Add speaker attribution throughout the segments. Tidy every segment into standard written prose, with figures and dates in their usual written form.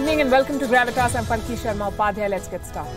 Speaker 1: evening and welcome to Gravitas. I'm Palki, Sharma, Upadhyay. Let's get started.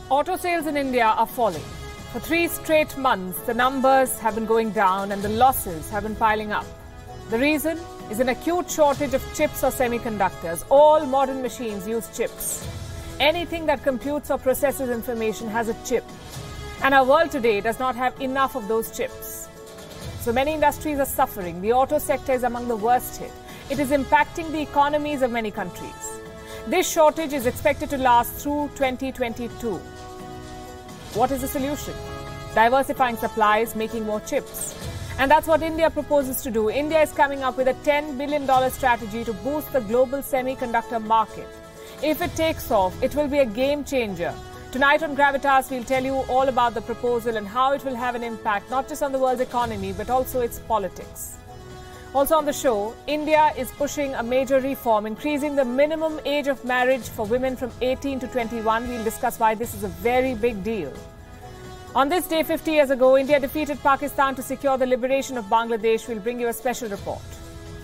Speaker 1: Auto sales in India are falling. For 3 straight months, the numbers have been going down and the losses have been piling up. The reason is an acute shortage of chips or semiconductors. All modern machines use chips. Anything that computes or processes information has a chip. And our world today does not have enough of those chips. So many industries are suffering. The auto sector is among the worst hit. It is impacting the economies of many countries. This shortage is expected to last through 2022. What is the solution? Diversifying supplies, making more chips. And that's what India proposes to do. India is coming up with a $10 billion strategy to boost the global semiconductor market. If it takes off, it will be a game changer. Tonight on Gravitas, we'll tell you all about the proposal and how it will have an impact not just on the world's economy, but also its politics. Also on the show, India is pushing a major reform, increasing the minimum age of marriage for women from 18 to 21. We'll discuss why this is a very big deal. On this day 50 years ago, India defeated Pakistan to secure the liberation of Bangladesh. We'll bring you a special report.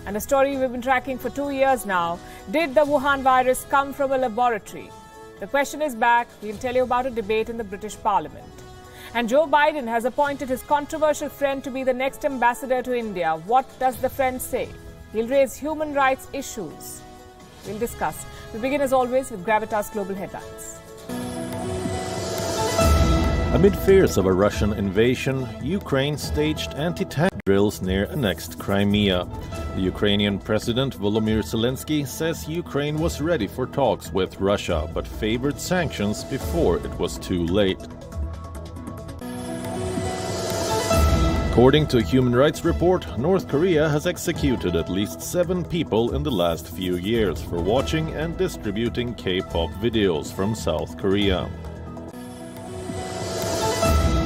Speaker 1: And a story we've been tracking for 2 years now. Did the Wuhan virus come from a laboratory? The question is back. We'll tell you about a debate in the British Parliament. And Joe Biden has appointed his controversial friend to be the next ambassador to India. What does the friend say? He'll raise human rights issues. We'll discuss. We begin as always with Gravitas Global Headlines.
Speaker 2: Amid fears of a Russian invasion, Ukraine staged anti-tank drills near annexed Crimea. The Ukrainian President Volodymyr Zelensky says Ukraine was ready for talks with Russia, but favored sanctions before it was too late. According to a human rights report, North Korea has executed at least 7 people in the last few years for watching and distributing K-pop videos from South Korea.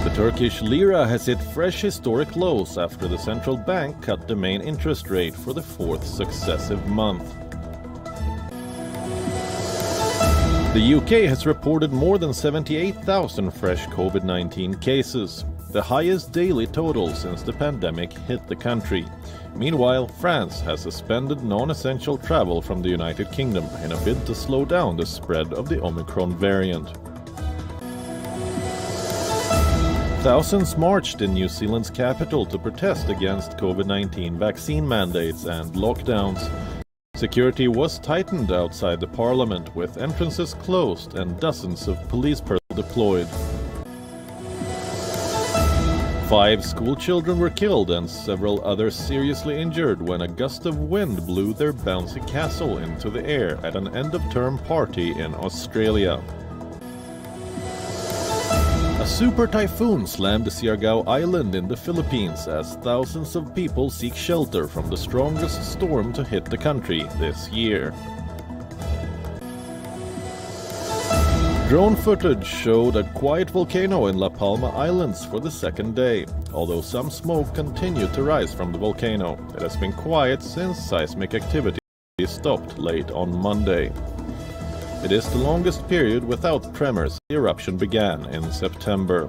Speaker 2: The Turkish lira has hit fresh historic lows after the central bank cut the main interest rate for the 4th successive month. The UK has reported more than 78,000 fresh COVID-19 cases, the highest daily total since the pandemic hit the country. Meanwhile, France has suspended non-essential travel from the United Kingdom in a bid to slow down the spread of the Omicron variant. Thousands marched in New Zealand's capital to protest against COVID-19 vaccine mandates and lockdowns. Security was tightened outside the parliament, with entrances closed and dozens of police personnel deployed. 5 schoolchildren were killed and several others seriously injured when a gust of wind blew their bouncy castle into the air at an end-of-term party in Australia. A super typhoon slammed Siargao Island in the Philippines as thousands of people seek shelter from the strongest storm to hit the country this year. Drone footage showed a quiet volcano in La Palma Islands for the second day. Although some smoke continued to rise from the volcano, it has been quiet since seismic activity stopped late on Monday. It is the longest period without tremors. The eruption began in September.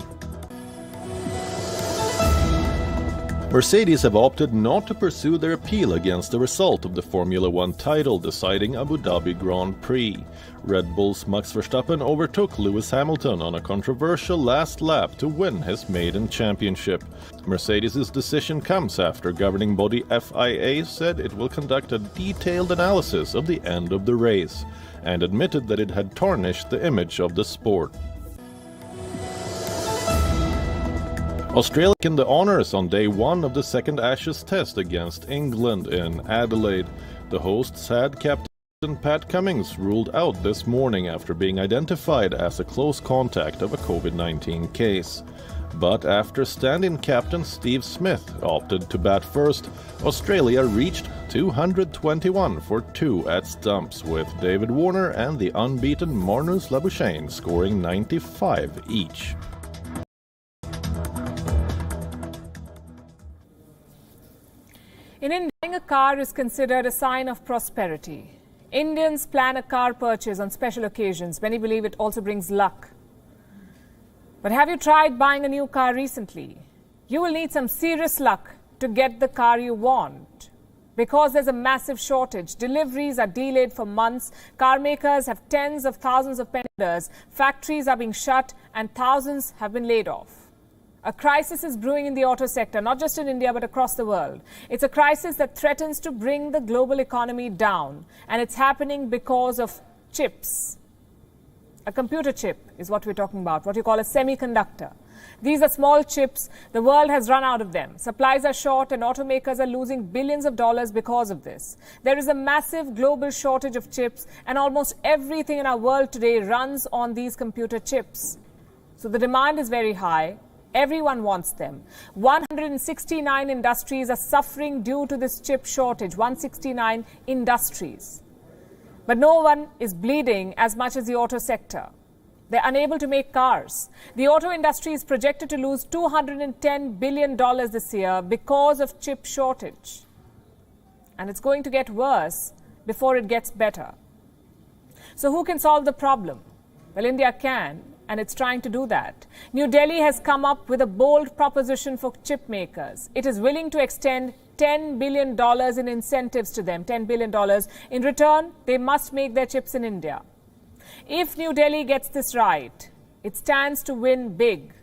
Speaker 2: Mercedes have opted not to pursue their appeal against the result of the Formula One title deciding Abu Dhabi Grand Prix. Red Bull's Max Verstappen overtook Lewis Hamilton on a controversial last lap to win his maiden championship. Mercedes' decision comes after governing body FIA said it will conduct a detailed analysis of the end of the race, and admitted that it had tarnished the image of the sport. Australia in the honours on day one of the second Ashes test against England in Adelaide. The hosts had Captain Pat Cummins ruled out this morning after being identified as a close contact of a COVID-19 case. But after stand-in captain Steve Smith opted to bat first, Australia reached 221 for 2 at stumps, with David Warner and the unbeaten Marnus Labuschagne scoring 95 each.
Speaker 1: In India, buying a car is considered a sign of prosperity. Indians plan a car purchase on special occasions. Many believe it also brings luck. But have you tried buying a new car recently? You will need some serious luck to get the car you want. Because there's a massive shortage, deliveries are delayed for months, car makers have tens of thousands of penders, factories are being shut, and thousands have been laid off. A crisis is brewing in the auto sector, not just in India but across the world. It's a crisis that threatens to bring the global economy down, and it's happening because of chips. A computer chip is what we're talking about, what you call a semiconductor. These are small chips. The world has run out of them. Supplies are short and automakers are losing billions of dollars because of this. There is a massive global shortage of chips, and almost everything in our world today runs on these computer chips. So the demand is very high. Everyone wants them. 169 industries are suffering due to this chip shortage. 169 industries. But no one is bleeding as much as the auto sector. They're unable to make cars. The auto industry is projected to lose $210 billion this year because of chip shortage. And it's going to get worse before it gets better. So who can solve the problem? Well, India can. And it's trying to do that. New Delhi has come up with a bold proposition for chip makers. It is willing to extend $10 billion in incentives to them, $10 billion. In return, they must make their chips in India. If New Delhi gets this right, it stands to win big.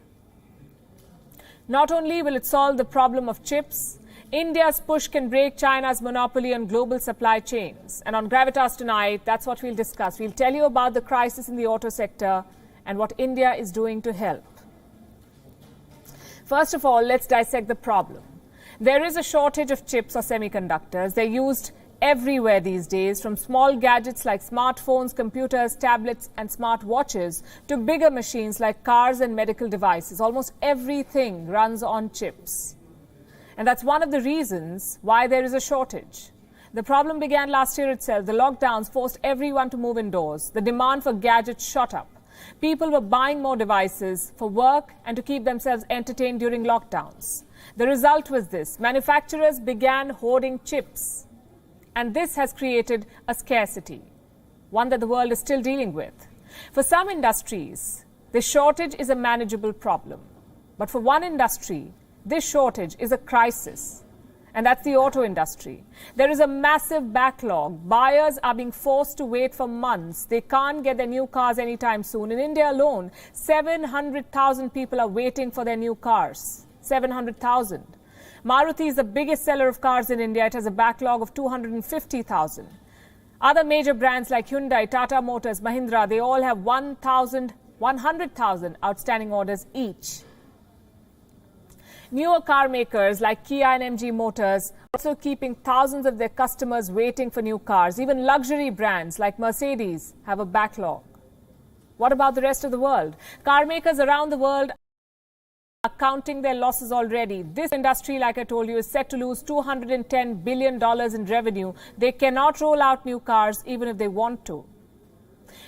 Speaker 1: Not only will it solve the problem of chips, India's push can break China's monopoly on global supply chains. And on Gravitas tonight, that's what we'll discuss. We'll tell you about the crisis in the auto sector and what India is doing to help. First of all, let's dissect the problem. There is a shortage of chips or semiconductors. They're used everywhere these days, from small gadgets like smartphones, computers, tablets, and smartwatches to bigger machines like cars and medical devices. Almost everything runs on chips. And that's one of the reasons why there is a shortage. The problem began last year itself. The lockdowns forced everyone to move indoors. The demand for gadgets shot up. People were buying more devices for work and to keep themselves entertained during lockdowns. The result was this. Manufacturers began hoarding chips. And this has created a scarcity, one that the world is still dealing with. For some industries, this shortage is a manageable problem. But for one industry, this shortage is a crisis. And that's the auto industry. There is a massive backlog. Buyers are being forced to wait for months. They can't get their new cars anytime soon. In India alone, 700,000 people are waiting for their new cars. 700,000. Maruti is the biggest seller of cars in India. It has a backlog of 250,000. Other major brands like Hyundai, Tata Motors, Mahindra, they all have 100,000 outstanding orders each. Newer car makers like Kia and MG Motors are also keeping thousands of their customers waiting for new cars. Even luxury brands like Mercedes have a backlog. What about the rest of the world? Car makers around the world are counting their losses already. This industry, like I told you, is set to lose $210 billion in revenue. They cannot roll out new cars even if they want to.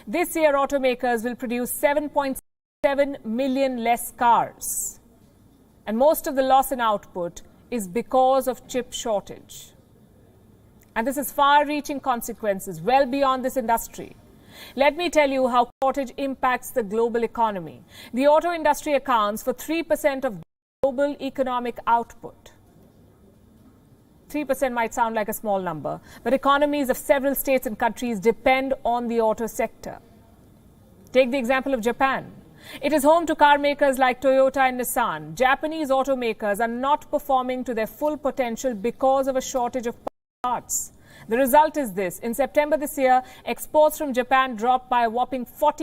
Speaker 1: This year, automakers will produce 7.7 million less cars. And most of the loss in output is because of chip shortage. And this has far-reaching consequences well beyond this industry. Let me tell you how shortage impacts the global economy. The auto industry accounts for 3% of global economic output. 3% might sound like a small number, but economies of several states and countries depend on the auto sector. Take the example of Japan. It is home to car makers like Toyota and Nissan. Japanese automakers are not performing to their full potential because of a shortage of parts. The result is this. In September this year, exports from Japan dropped by a whopping 40%.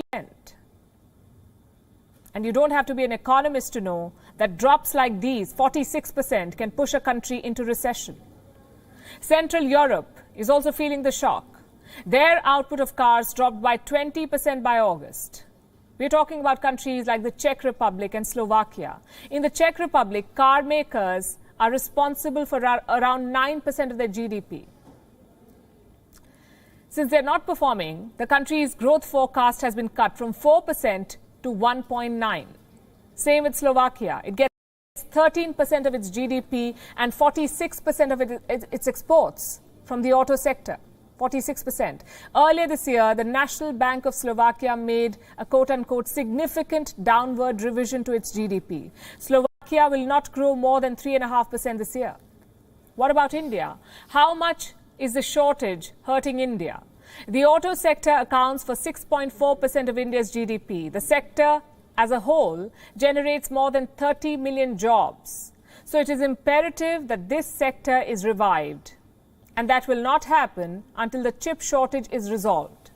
Speaker 1: And you don't have to be an economist to know that drops like these, 46%, can push a country into recession. Central Europe is also feeling the shock. Their output of cars dropped by 20% by August. We're talking about countries like the Czech Republic and Slovakia. In the Czech Republic, car makers are responsible for around 9% of their GDP. Since they're not performing, the country's growth forecast has been cut from 4% to 1.9%. Same with Slovakia. It gets 13% of its GDP and 46% of its exports from the auto sector. 46%. Earlier this year, the National Bank of Slovakia made a quote-unquote significant downward revision to its GDP. Slovakia will not grow more than 3.5% this year. What about India? How much is the shortage hurting India? The auto sector accounts for 6.4% of India's GDP. The sector as a whole generates more than 30 million jobs. So it is imperative that this sector is revived. And that will not happen until the chip shortage is resolved.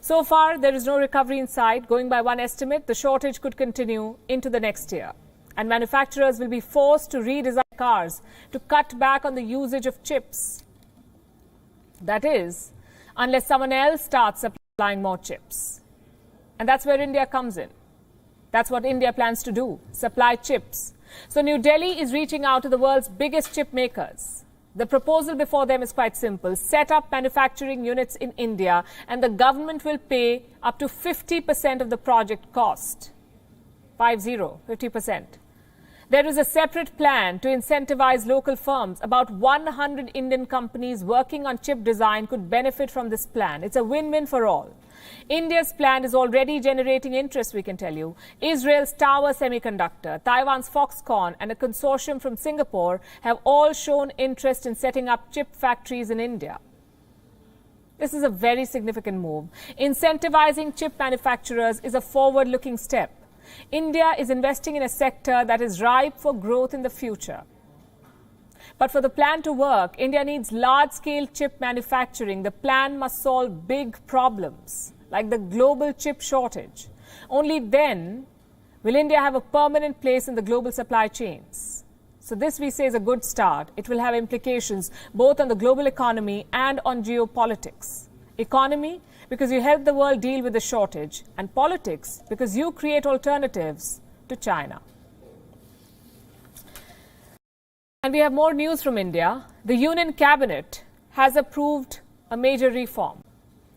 Speaker 1: So far, there is no recovery in sight. Going by one estimate, the shortage could continue into the next year. And manufacturers will be forced to redesign cars to cut back on the usage of chips. That is, unless someone else starts supplying more chips. And that's where India comes in. That's what India plans to do, supply chips. So New Delhi is reaching out to the world's biggest chip makers. The proposal before them is quite simple. Set up manufacturing units in India and the government will pay up to 50% of the project cost. 50%. There is a separate plan to incentivize local firms. About 100 Indian companies working on chip design could benefit from this plan. It's a win-win for all. India's plan is already generating interest, we can tell you. Israel's Tower Semiconductor, Taiwan's Foxconn and a consortium from Singapore have all shown interest in setting up chip factories in India. This is a very significant move. Incentivizing chip manufacturers is a forward-looking step. India is investing in a sector that is ripe for growth in the future. But for the plan to work, India needs large-scale chip manufacturing. The plan must solve big problems, like the global chip shortage. Only then will India have a permanent place in the global supply chains. So this, we say, is a good start. It will have implications both on the global economy and on geopolitics. Economy, because you help the world deal with the shortage, and politics, because you create alternatives to China. And we have more news from India. The Union Cabinet has approved a major reform.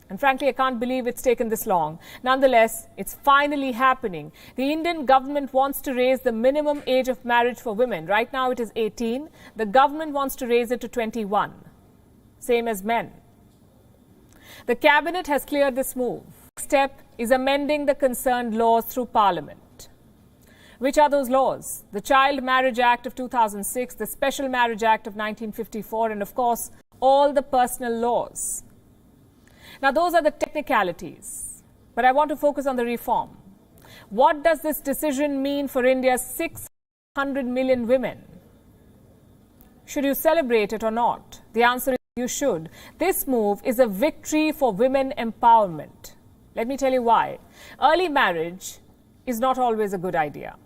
Speaker 1: And frankly, I can't believe it's taken this long. Nonetheless, it's finally happening. The Indian government wants to raise the minimum age of marriage for women. Right now it is 18. The government wants to raise it to 21. Same as men. The cabinet has cleared this move. Next step is amending the concerned laws through Parliament. Which are those laws? The Child Marriage Act of 2006, the Special Marriage Act of 1954, and of course, all the personal laws. Now, those are the technicalities, but I want to focus on the reform. What does this decision mean for India's 600 million women? Should you celebrate it or not? The answer is you should. This move is a victory for women empowerment. Let me tell you why. Early marriage is not always a good idea.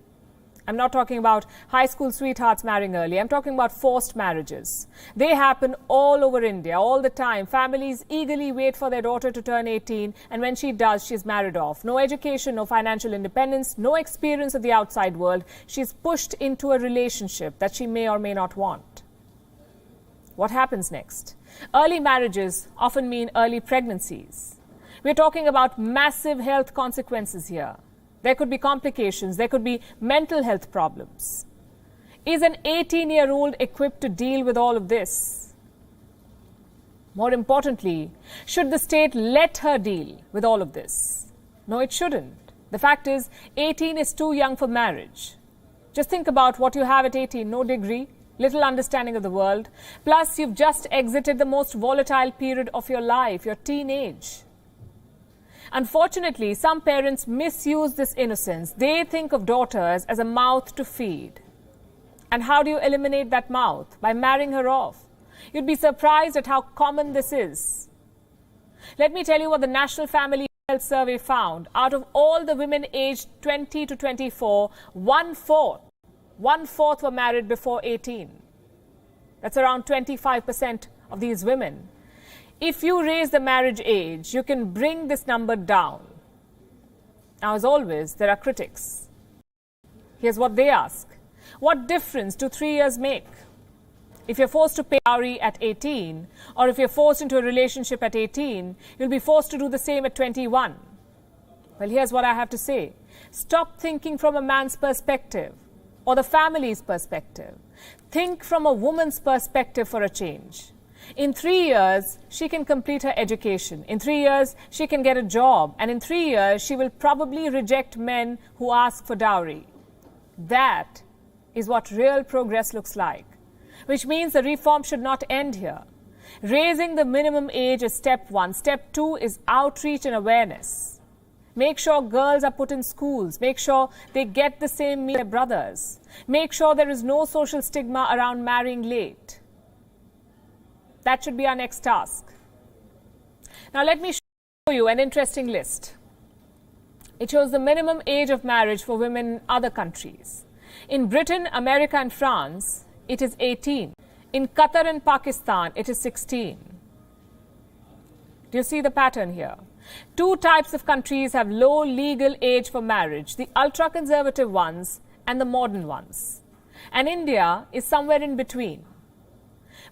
Speaker 1: I'm not talking about high school sweethearts marrying early. I'm talking about forced marriages. They happen all over India, all the time. Families eagerly wait for their daughter to turn 18, and when she does, she's married off. No education, no financial independence, no experience of the outside world. She's pushed into a relationship that she may or may not want. What happens next? Early marriages often mean early pregnancies. We're talking about massive health consequences here. There could be complications. There could be mental health problems. Is an 18-year-old equipped to deal with all of this? More importantly, should the state let her deal with all of this? No, it shouldn't. The fact is, 18 is too young for marriage. Just think about what you have at 18. No degree, little understanding of the world. Plus, you've just exited the most volatile period of your life, your teenage. Unfortunately, some parents misuse this innocence. They think of daughters as a mouth to feed. And how do you eliminate that mouth? By marrying her off. You'd be surprised at how common this is. Let me tell you what the National Family World survey found, out of all the women aged 20 to 24, one-fourth were married before 18. That's around 25% of these women. If you raise the marriage age, you can bring this number down. Now, as always, there are critics. Here's what they ask. What difference do 3 years make? If you're forced to pay dowry at 18, or if you're forced into a relationship at 18, you'll be forced to do the same at 21. Well, here's what I have to say. Stop thinking from a man's perspective or the family's perspective. Think from a woman's perspective for a change. In 3 years, she can complete her education. In 3 years, she can get a job. And in 3 years, she will probably reject men who ask for dowry. That is what real progress looks like, which means the reform should not end here. Raising the minimum age is step one. Step two is outreach and awareness. Make sure girls are put in schools. Make sure they get the same meal as their brothers. Make sure there is no social stigma around marrying late. That should be our next task. Now let me show you an interesting list. It shows the minimum age of marriage for women in other countries. In Britain, America and France, it is 18. In Qatar and Pakistan, it is 16. Do you see the pattern here? Two types of countries have low legal age for marriage, the ultra-conservative ones and the modern ones. And India is somewhere in between.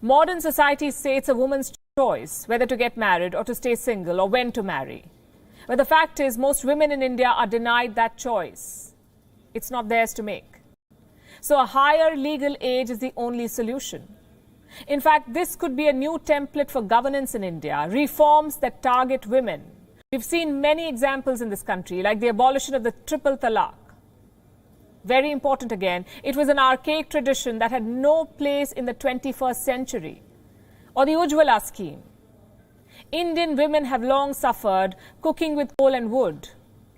Speaker 1: Modern societies say it's a woman's choice whether to get married or to stay single or when to marry. But the fact is, most women in India are denied that choice. It's not theirs to make. So a higher legal age is the only solution. In fact, this could be a new template for governance in India, reforms that target women. We've seen many examples in this country, like the abolition of the triple talaq. Very important again, it was an archaic tradition that had no place in the 21st century. Or the Ujjwala scheme. Indian women have long suffered cooking with coal and wood.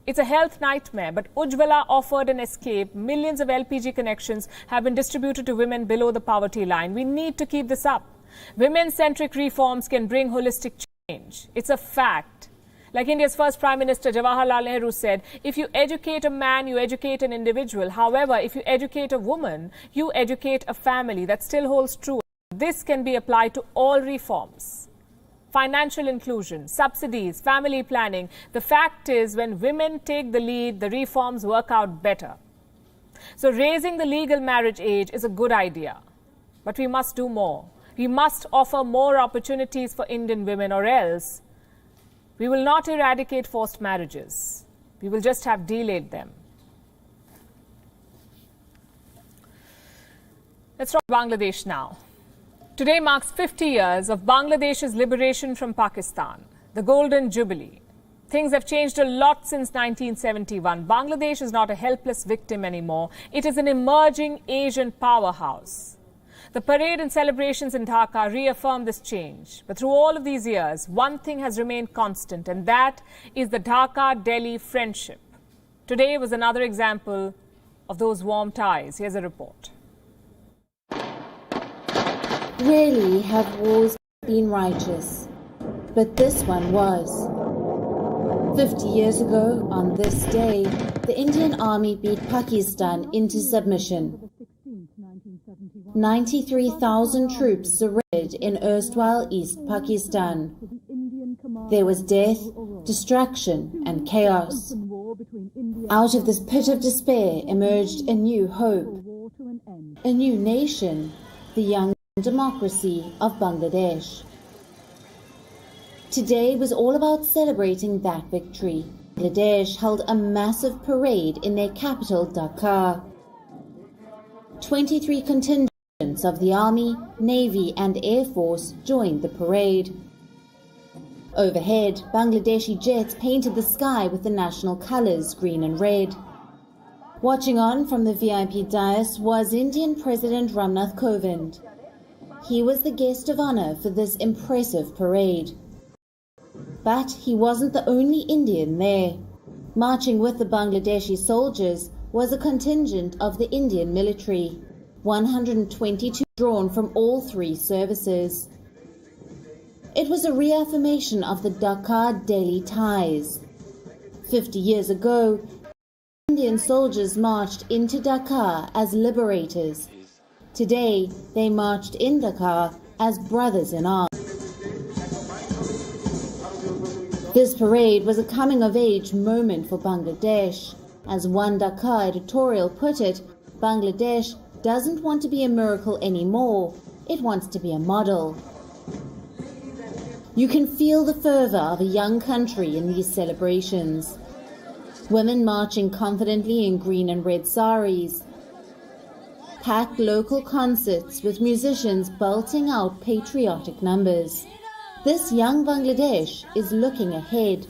Speaker 1: It's a health nightmare, but Ujjwala offered an escape. Millions of LPG connections have been distributed to women below the poverty line. We need to keep this up. Women-centric reforms can bring holistic change. It's a fact. Like India's first Prime Minister Jawaharlal Nehru said, if you educate a man, you educate an individual. However, if you educate a woman, you educate a family. That still holds true. This can be applied to all reforms. Financial inclusion, subsidies, family planning. The fact is, when women take the lead, the reforms work out better. So raising the legal marriage age is a good idea. But we must do more. We must offer more opportunities for Indian women, or else we will not eradicate forced marriages. We will just have delayed them. Let's talk Bangladesh now. Today marks 50 years of Bangladesh's liberation from Pakistan, the Golden Jubilee. Things have changed a lot since 1971. Bangladesh is not a helpless victim anymore. It is an emerging Asian powerhouse. The parade and celebrations in Dhaka reaffirm this change. But through all of these years, one thing has remained constant, and that is the Dhaka-Delhi friendship. Today was another example of those warm ties. Here's a report.
Speaker 3: Rarely have wars been righteous, but this one was. 50 years ago, on this day, the Indian Army beat Pakistan into submission. 93,000 troops surrendered in erstwhile East Pakistan. There was death, distraction, and chaos. Out of this pit of despair emerged a new hope, a new nation, the young democracy of Bangladesh. Today was all about celebrating that victory. Bangladesh held a massive parade in their capital, Dhaka. 23 contingents of the Army, Navy and Air Force joined the parade. Overhead, Bangladeshi jets painted the sky with the national colours, green and red. Watching on from the VIP dais was Indian President Ramnath Kovind. He was the guest of honour for this impressive parade. But he wasn't the only Indian there. Marching with the Bangladeshi soldiers was a contingent of the Indian military, 122 drawn from all three services. It was a reaffirmation of the Dhaka-Delhi ties. 50 years ago, Indian soldiers marched into Dhaka as liberators. Today, they marched in Dhaka as brothers in arms. This parade was a coming-of-age moment for Bangladesh. As one Dhaka editorial put it, Bangladesh doesn't want to be a miracle anymore. It wants to be a model. You can feel the fervour of a young country in these celebrations. Women marching confidently in green and red saris. Packed local concerts with musicians belting out patriotic numbers. This young Bangladesh is looking ahead.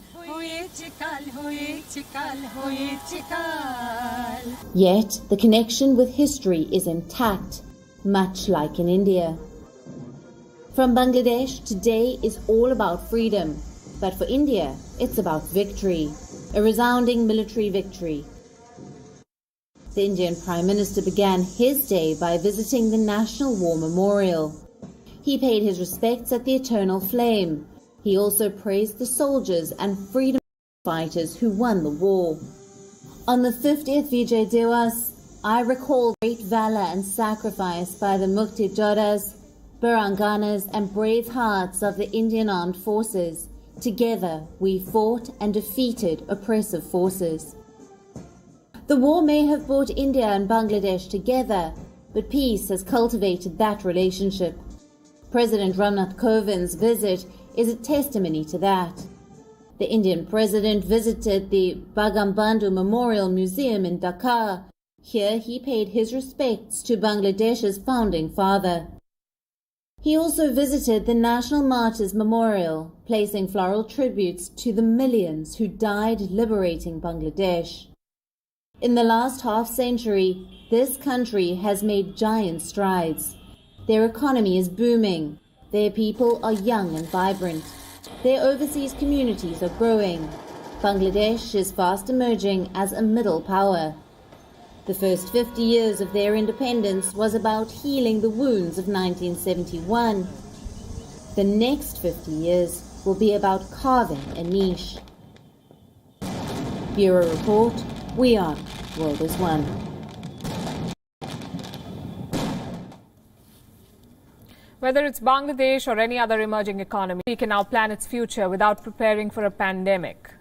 Speaker 3: Yet the connection with history is intact, much like in India. From Bangladesh, today is all about freedom, but for India, it's about victory, a resounding military victory. The Indian Prime Minister began his day by visiting the National War Memorial. He paid his respects at the Eternal Flame. He also praised the soldiers and freedom fighters who won the war. On the 50th Vijay Diwas, I recall great valor and sacrifice by the Mukti Joddhas, Baranganas and brave hearts of the Indian Armed Forces. Together, we fought and defeated oppressive forces. The war may have brought India and Bangladesh together, but peace has cultivated that relationship. President Ramnath Kovind's visit is a testimony to that. The Indian president visited the Bhagambandhu Memorial Museum in Dhaka. Here he paid his respects to Bangladesh's founding father. He also visited the National Martyrs Memorial, placing floral tributes to the millions who died liberating Bangladesh. In the last half-century, this country has made giant strides. Their economy is booming. Their people are young and vibrant. Their overseas communities are growing. Bangladesh is fast emerging as a middle power. The first 50 years of their independence was about healing the wounds of 1971. The next 50 years will be about carving a niche. Bureau Report, WION, World is One.
Speaker 1: Whether it's Bangladesh or any other emerging economy, we can now plan its future without preparing for a pandemic.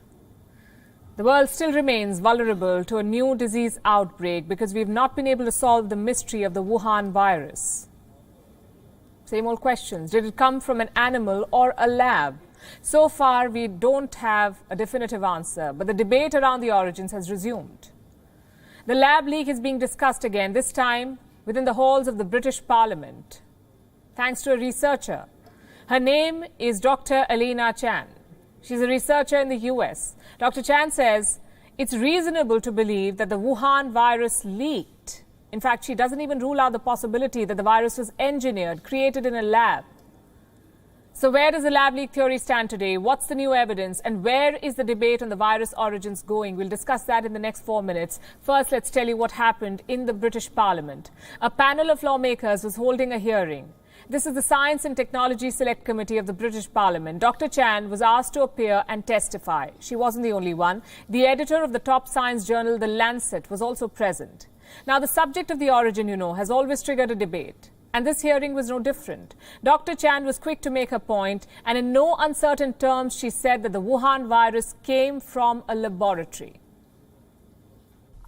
Speaker 1: The world still remains vulnerable to a new disease outbreak because we've not been able to solve the mystery of the Wuhan virus. Same old questions. Did it come from an animal or a lab? So far, we don't have a definitive answer, but the debate around the origins has resumed. The lab leak is being discussed again, this time within the halls of the British Parliament, thanks to a researcher. Her name is Dr. Alina Chan. She's a researcher in the US. Dr. Chan says it's reasonable to believe that the Wuhan virus leaked. In fact, she doesn't even rule out the possibility that the virus was engineered, created in a lab. So where does the lab leak theory stand today? What's the new evidence? And where is the debate on the virus origins going? We'll discuss that in the next 4 minutes. First, let's tell you what happened in the British Parliament. A panel of lawmakers was holding a hearing. This is the Science and Technology Select Committee of the British Parliament. Dr. Chan was asked to appear and testify. She wasn't the only one. The editor of the top science journal, The Lancet, was also present. Now, the subject of the origin, has always triggered a debate. And this hearing was no different. Dr. Chan was quick to make her point, and in no uncertain terms, she said that the Wuhan virus came from a laboratory.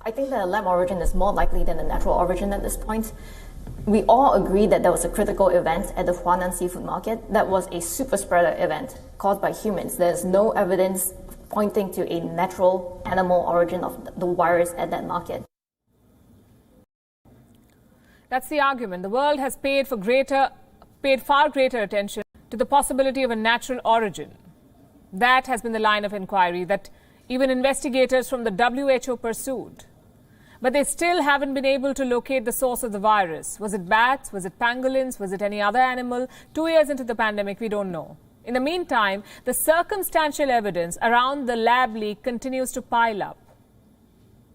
Speaker 4: I think that a lab origin is more likely than a natural origin at this point. We all agree that there was a critical event at the Huanan seafood market that was a super spreader event caused by humans. There's no evidence pointing to a natural animal origin of the virus at that market.
Speaker 1: That's the argument. The world has paid far greater attention to the possibility of a natural origin. That has been the line of inquiry that even investigators from the WHO pursued. But they still haven't been able to locate the source of the virus. Was it bats? Was it pangolins? Was it any other animal? 2 years into the pandemic, we don't know. In the meantime, the circumstantial evidence around the lab leak continues to pile up.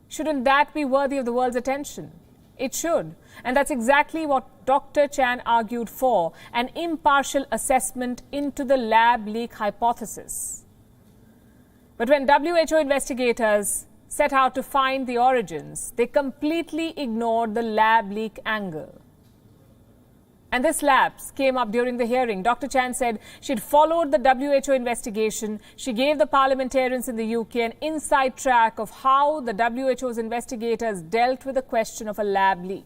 Speaker 1: Shouldn't that be worthy of the world's attention? It should. And that's exactly what Dr. Chan argued for, an impartial assessment into the lab leak hypothesis. But when WHO investigators set out to find the origins, they completely ignored the lab leak angle. And this lapse came up during the hearing. Dr. Chan said she'd followed the WHO investigation. She gave the parliamentarians in the UK an inside track of how the WHO's investigators dealt with the question of a lab leak.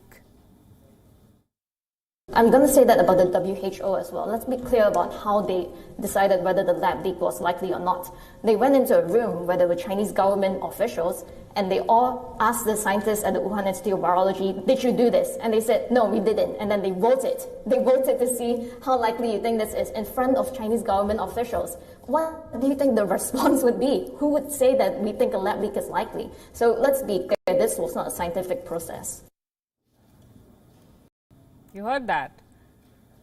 Speaker 4: I'm going to say that about the WHO as well. Let's be clear about how they decided whether the lab leak was likely or not. They went into a room where there were Chinese government officials, and they all asked the scientists at the Wuhan Institute of Virology, did you do this? And they said, no, we didn't. And then they voted. They voted to see how likely you think this is in front of Chinese government officials. What do you think the response would be? Who would say that we think a lab leak is likely? So let's be clear, this was not a scientific process.
Speaker 1: You heard that.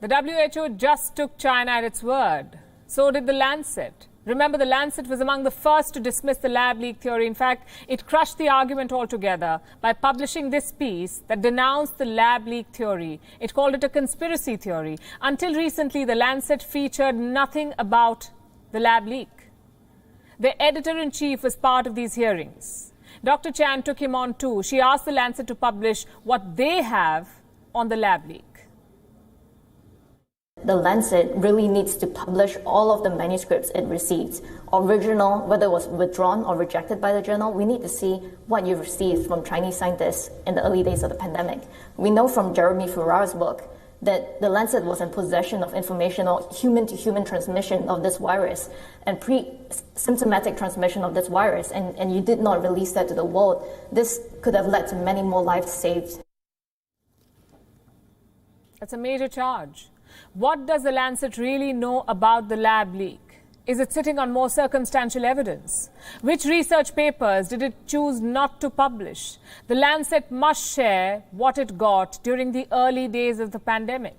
Speaker 1: The WHO just took China at its word. So did the Lancet. Remember, the Lancet was among the first to dismiss the lab leak theory. In fact, it crushed the argument altogether by publishing this piece that denounced the lab leak theory. It called it a conspiracy theory. Until recently, the Lancet featured nothing about the lab leak. The editor-in-chief was part of these hearings. Dr. Chan took him on too. She asked the Lancet to publish what they have on the lab leak.
Speaker 4: The Lancet really needs to publish all of the manuscripts it receives. Original, whether it was withdrawn or rejected by the journal, we need to see what you received from Chinese scientists in the early days of the pandemic. We know from Jeremy Ferrar's book that the Lancet was in possession of information on human-to-human transmission of this virus and pre-symptomatic transmission of this virus, and you did not release that to the world. This could have led to many more lives saved.
Speaker 1: That's a major charge. What does the Lancet really know about the lab leak? Is it sitting on more circumstantial evidence? Which research papers did it choose not to publish? The Lancet must share what it got during the early days of the pandemic,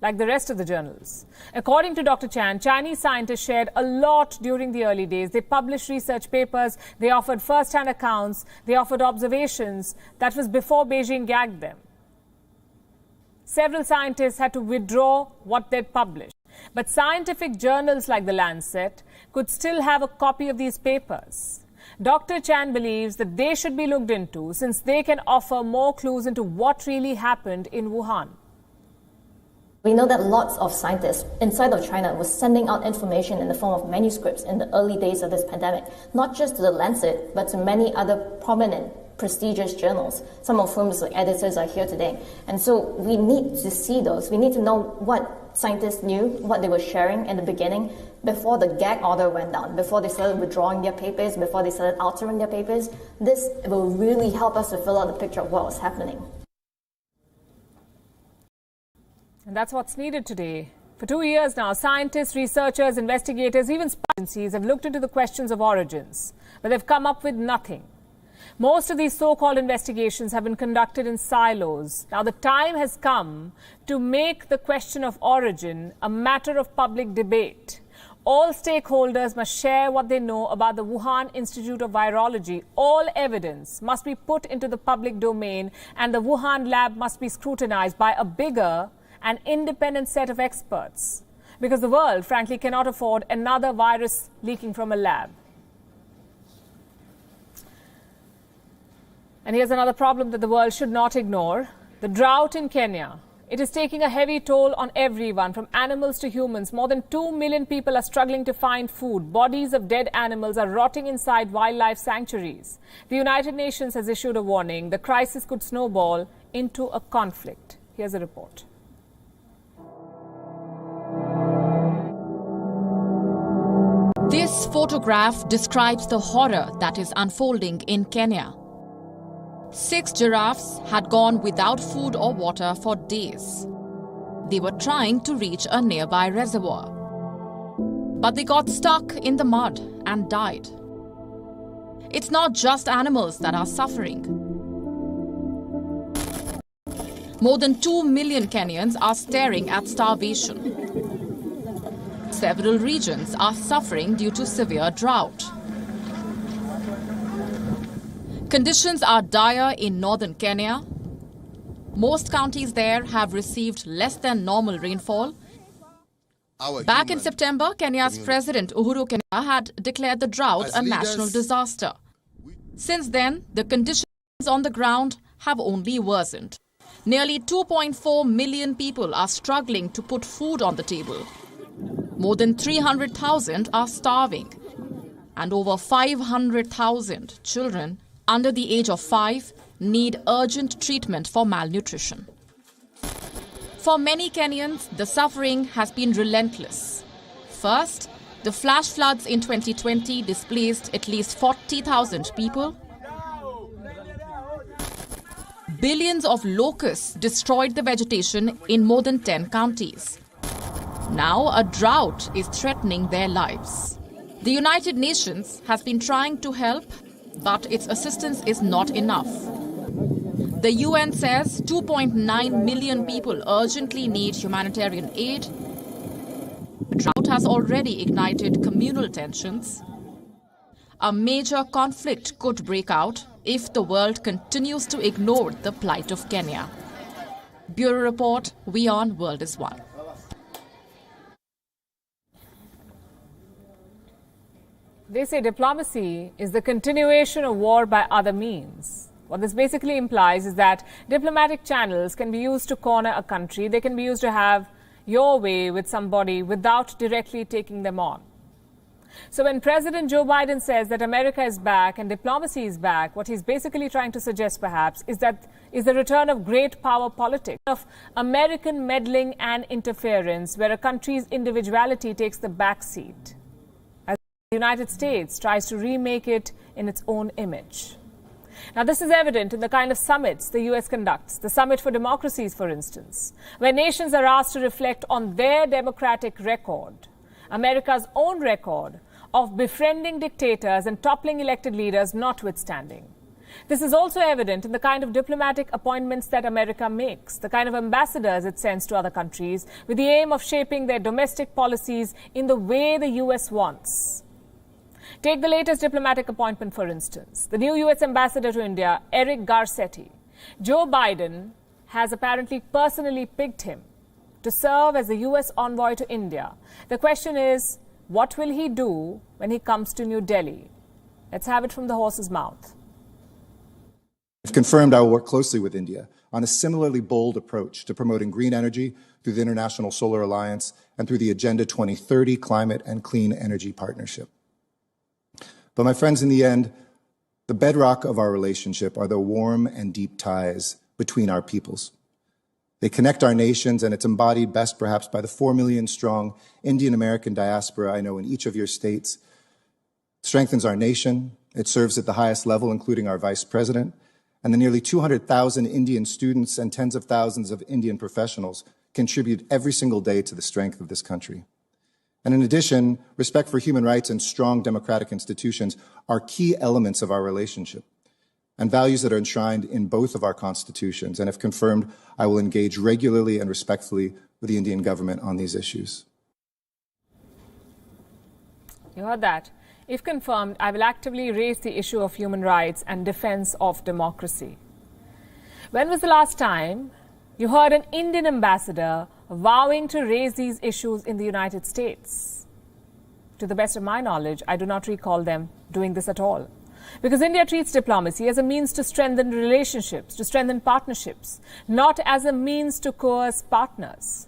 Speaker 1: like the rest of the journals. According to Dr. Chan, Chinese scientists shared a lot during the early days. They published research papers, they offered first-hand accounts, they offered observations. That was before Beijing gagged them. Several scientists had to withdraw what they'd published. But scientific journals like The Lancet could still have a copy of these papers. Dr. Chan believes that they should be looked into since they can offer more clues into what really happened in Wuhan.
Speaker 4: We know that lots of scientists inside of China were sending out information in the form of manuscripts in the early days of this pandemic, not just to The Lancet, but to many other prominent prestigious journals, some of whom's editors are here today. And so we need to see those. We need to know what scientists knew, what they were sharing in the beginning, before the gag order went down, before they started withdrawing their papers, before they started altering their papers. This will really help us to fill out the picture of what was happening.
Speaker 1: And that's what's needed today. For 2 years now, scientists, researchers, investigators, even spy agencies have looked into the questions of origins, but they've come up with nothing. Most of these so-called investigations have been conducted in silos. Now, the time has come to make the question of origin a matter of public debate. All stakeholders must share what they know about the Wuhan Institute of Virology. All evidence must be put into the public domain, and the Wuhan lab must be scrutinized by a bigger and independent set of experts. Because the world, frankly, cannot afford another virus leaking from a lab. And here's another problem that the world should not ignore. The drought in Kenya. It is taking a heavy toll on everyone, from animals to humans. More than 2 million people are struggling to find food. Bodies of dead animals are rotting inside wildlife sanctuaries. The United Nations has issued a warning. The crisis could snowball into a conflict. Here's a report.
Speaker 5: This photograph describes the horror that is unfolding in Kenya. 6 giraffes had gone without food or water for days. They were trying to reach a nearby reservoir, but they got stuck in the mud and died. It's not just animals that are suffering. More than 2 million Kenyans are staring at starvation. Several regions are suffering due to severe drought. Conditions are dire in northern Kenya. Most counties there have received less than normal rainfall. Back in September, Kenya's President Uhuru Kenyatta had declared the drought a national disaster. Since then, the conditions on the ground have only worsened. Nearly 2.4 million people are struggling to put food on the table. More than 300,000 are starving. And over 500,000 children under the age of 5 need urgent treatment for malnutrition. For many Kenyans, the suffering has been relentless. First, the flash floods in 2020 displaced at least 40,000 people. Billions of locusts destroyed the vegetation in more than 10 counties. Now a drought is threatening their lives. The United Nations has been trying to help, but its assistance is not enough. The UN says 2.9 million people urgently need humanitarian aid. The drought has already ignited communal tensions. A major conflict could break out if the world continues to ignore the plight of Kenya. Bureau Report, WION World is One.
Speaker 1: They say diplomacy is the continuation of war by other means. What this basically implies is that diplomatic channels can be used to corner a country. They can be used to have your way with somebody without directly taking them on. So when President Joe Biden says that America is back and diplomacy is back, what he's basically trying to suggest perhaps is the return of great power politics, of American meddling and interference where a country's individuality takes the back seat as the United States tries to remake it in its own image. Now, this is evident in the kind of summits the US conducts, the Summit for Democracies, for instance, where nations are asked to reflect on their democratic record, America's own record of befriending dictators and toppling elected leaders notwithstanding. This is also evident in the kind of diplomatic appointments that America makes, the kind of ambassadors it sends to other countries with the aim of shaping their domestic policies in the way the US wants. Take the latest diplomatic appointment, for instance, the new US ambassador to India, Eric Garcetti. Joe Biden has apparently personally picked him to serve as the US envoy to India. The question is, what will he do when he comes to New Delhi? Let's have it from the horse's mouth.
Speaker 6: I've confirmed I will work closely with India on a similarly bold approach to promoting green energy through the International Solar Alliance and through the Agenda 2030 Climate and Clean Energy Partnership. But my friends, in the end, the bedrock of our relationship are the warm and deep ties between our peoples. They connect our nations, and it's embodied best perhaps by the 4 million strong Indian American diaspora I know in each of your states. It strengthens our nation. It serves at the highest level, including our vice president, and the nearly 200,000 Indian students and tens of thousands of Indian professionals contribute every single day to the strength of this country. And in addition, respect for human rights and strong democratic institutions are key elements of our relationship and values that are enshrined in both of our constitutions. And if confirmed, I will engage regularly and respectfully with the Indian government on these issues.
Speaker 1: You heard that. If confirmed, I will actively raise the issue of human rights and defense of democracy. When was the last time you heard an Indian ambassador vowing to raise these issues in the United States? To the best of my knowledge, I do not recall them doing this at all. Because India treats diplomacy as a means to strengthen relationships, to strengthen partnerships, not as a means to coerce partners.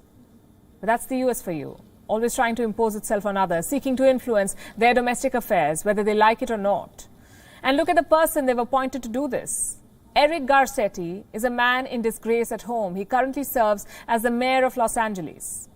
Speaker 1: But that's the US for you, always trying to impose itself on others, seeking to influence their domestic affairs, whether they like it or not. And look at the person they've appointed to do this. Eric Garcetti is a man in disgrace at home. He currently serves as the mayor of Los Angeles,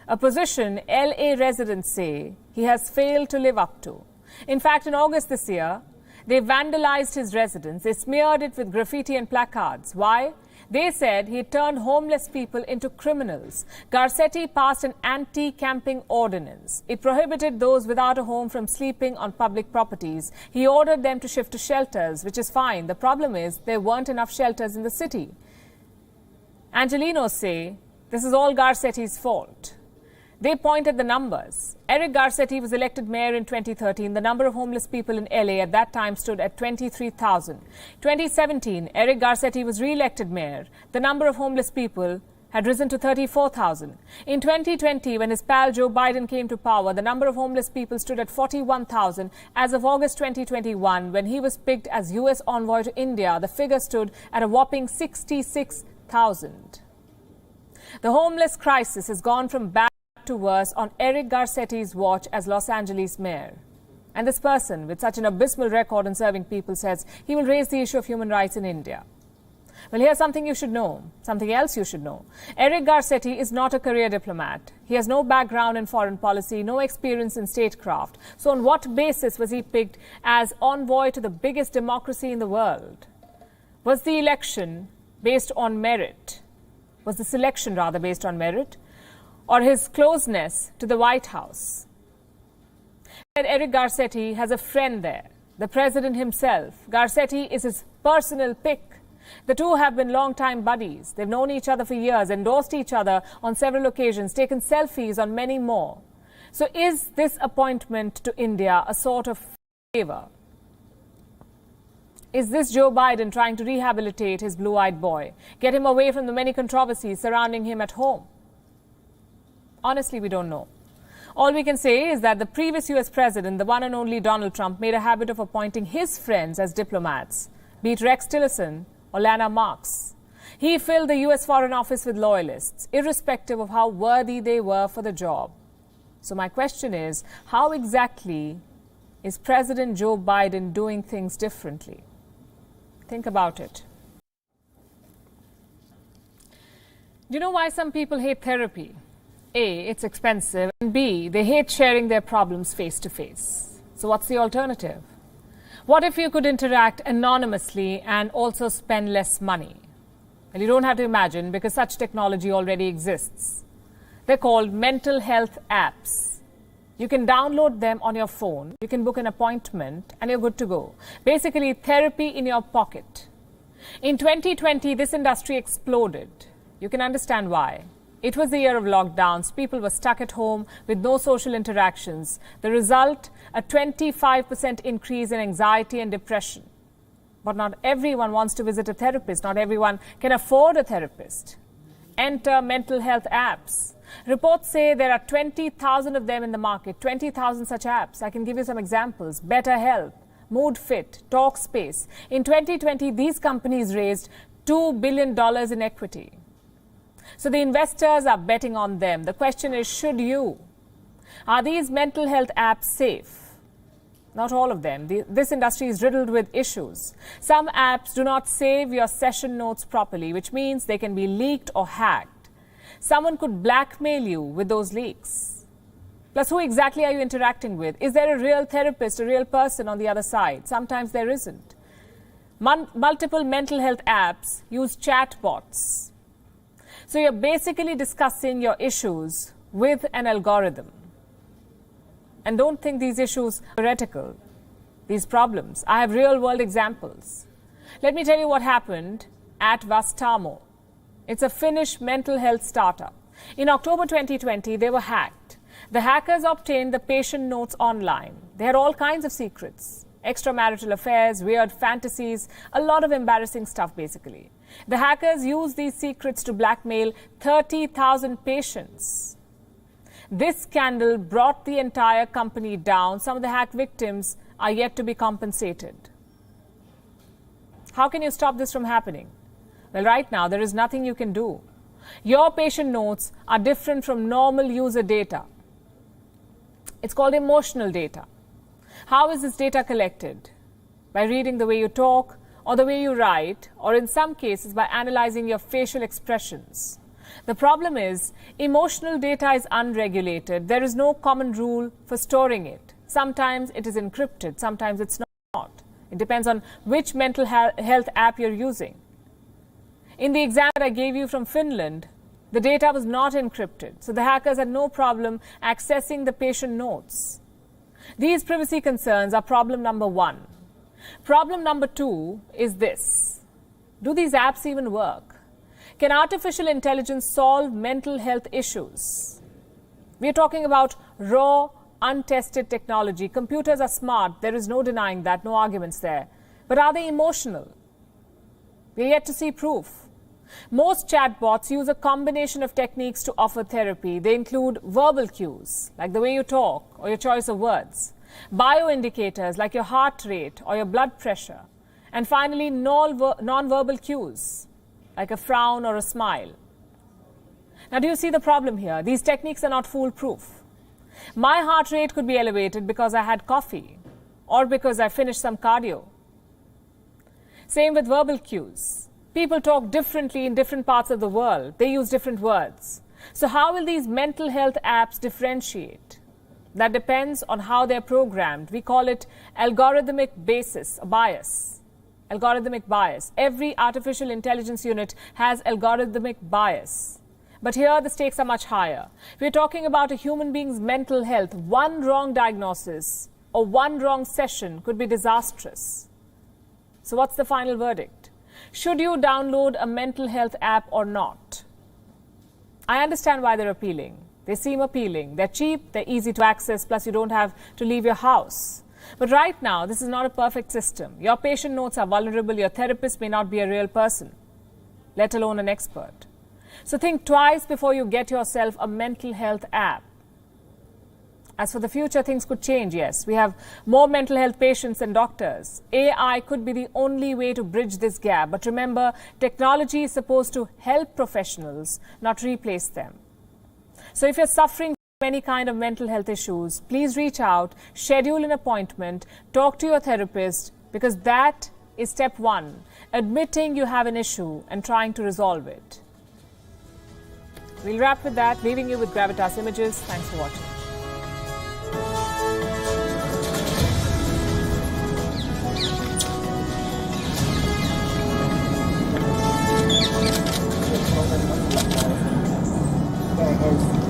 Speaker 1: a position LA residents say he has failed to live up to. In fact, in August this year, they vandalized his residence. They smeared it with graffiti and placards. Why? They said he turned homeless people into criminals. Garcetti passed an anti-camping ordinance. It prohibited those without a home from sleeping on public properties. He ordered them to shift to shelters, which is fine. The problem is there weren't enough shelters in the city. Angelenos say this is all Garcetti's fault. They point at the numbers. Eric Garcetti was elected mayor in 2013. The number of homeless people in LA at that time stood at 23,000. 2017, Eric Garcetti was re-elected mayor. The number of homeless people had risen to 34,000. In 2020, when his pal Joe Biden came to power, the number of homeless people stood at 41,000. As of August 2021, when he was picked as US envoy to India, the figure stood at a whopping 66,000. The homeless crisis has gone from bad to worse on Eric Garcetti's watch as Los Angeles mayor. And this person, with such an abysmal record in serving people, says he will raise the issue of human rights in India. Well, here's something you should know, something else you should know. Eric Garcetti is not a career diplomat. He has no background in foreign policy, no experience in statecraft. So on what basis was he picked as envoy to the biggest democracy in the world? Was the election based on merit? Was the selection rather based on merit? Or his closeness to the White House? Eric Garcetti has a friend there, the president himself. Garcetti is his personal pick. The two have been long-time buddies. They've known each other for years, endorsed each other on several occasions, taken selfies on many more. So is this appointment to India a sort of favor? Is this Joe Biden trying to rehabilitate his blue-eyed boy, get him away from the many controversies surrounding him at home? Honestly, we don't know. All we can say is that the previous US president, the one and only Donald Trump, made a habit of appointing his friends as diplomats, be it Rex Tillerson or Lana Marks. He filled the US Foreign Office with loyalists, irrespective of how worthy they were for the job. So my question is, how exactly is President Joe Biden doing things differently? Think about it. Do you know why some people hate therapy? A, it's expensive, and B, they hate sharing their problems face to face. So what's the alternative? What if you could interact anonymously and also spend less money? Well, you don't have to imagine, because such technology already exists. They're called mental health apps. You can download them on your phone, you can book an appointment, and you're good to go. Basically, therapy in your pocket. In 2020, this industry exploded. You can understand why. It was the year of lockdowns. People were stuck at home with no social interactions. The result, a 25% increase in anxiety and depression. But not everyone wants to visit a therapist. Not everyone can afford a therapist. Enter mental health apps. Reports say there are 20,000 of them in the market, 20,000 such apps. I can give you some examples. BetterHelp, MoodFit, TalkSpace. In 2020, these companies raised $2 billion in equity. So the investors are betting on them. The question is, should you? Are these mental health apps safe? Not all of them. This industry is riddled with issues. Some apps do not save your session notes properly, which means they can be leaked or hacked. Someone could blackmail you with those leaks. Plus, who exactly are you interacting with? Is there a real therapist, a real person on the other side? Sometimes there isn't. Multiple mental health apps use chatbots. So you're basically discussing your issues with an algorithm. And don't think these issues are theoretical, these problems. I have real-world examples. Let me tell you what happened at Vastaamo. It's a Finnish mental health startup. In October 2020, they were hacked. The hackers obtained the patient notes online. They had all kinds of secrets. Extramarital affairs, weird fantasies, a lot of embarrassing stuff basically. The hackers used these secrets to blackmail 30,000 patients. This scandal brought the entire company down. Some of the hack victims are yet to be compensated. How can you stop this from happening? Well, right now, there is nothing you can do. Your patient notes are different from normal user data. It's called emotional data. How is this data collected? By reading the way you talk, or the way you write, or in some cases by analyzing your facial expressions. The problem is, emotional data is unregulated. There is no common rule for storing it. Sometimes it is encrypted, sometimes it's not. It depends on which mental health app you're using. In the example I gave you from Finland, the data was not encrypted, so the hackers had no problem accessing the patient notes. These privacy concerns are problem number one. Problem number two is this. Do these apps even work? Can artificial intelligence solve mental health issues? We are talking about raw, untested technology. Computers are smart. There is no denying that, no arguments there. But are they emotional? We are yet to see proof. Most chatbots use a combination of techniques to offer therapy. They include verbal cues, like the way you talk or your choice of words, bioindicators like your heart rate or your blood pressure, and finally non-verbal cues, like a frown or a smile. Now, do you see the problem here? These techniques are not foolproof. My heart rate could be elevated because I had coffee or because I finished some cardio. Same with verbal cues. People talk differently in different parts of the world. They use different words. So how will these mental health apps differentiate? That depends on how they're programmed. We call it algorithmic bias. Algorithmic bias. Every artificial intelligence unit has algorithmic bias. But here the stakes are much higher. We're talking about a human being's mental health. One wrong diagnosis or one wrong session could be disastrous. So what's the final verdict? Should you download a mental health app or not? I understand why they're appealing. They seem appealing. They're cheap, they're easy to access, plus you don't have to leave your house. But right now, this is not a perfect system. Your patient notes are vulnerable. Your therapist may not be a real person, let alone an expert. So think twice before you get yourself a mental health app. As for the future, things could change, yes. We have more mental health patients than doctors. AI could be the only way to bridge this gap. But remember, technology is supposed to help professionals, not replace them. So if you're suffering from any kind of mental health issues, please reach out, schedule an appointment, talk to your therapist, because that is step one, admitting you have an issue and trying to resolve it. We'll wrap with that, leaving you with Gravitas Images. Thanks for watching.
Speaker 7: There is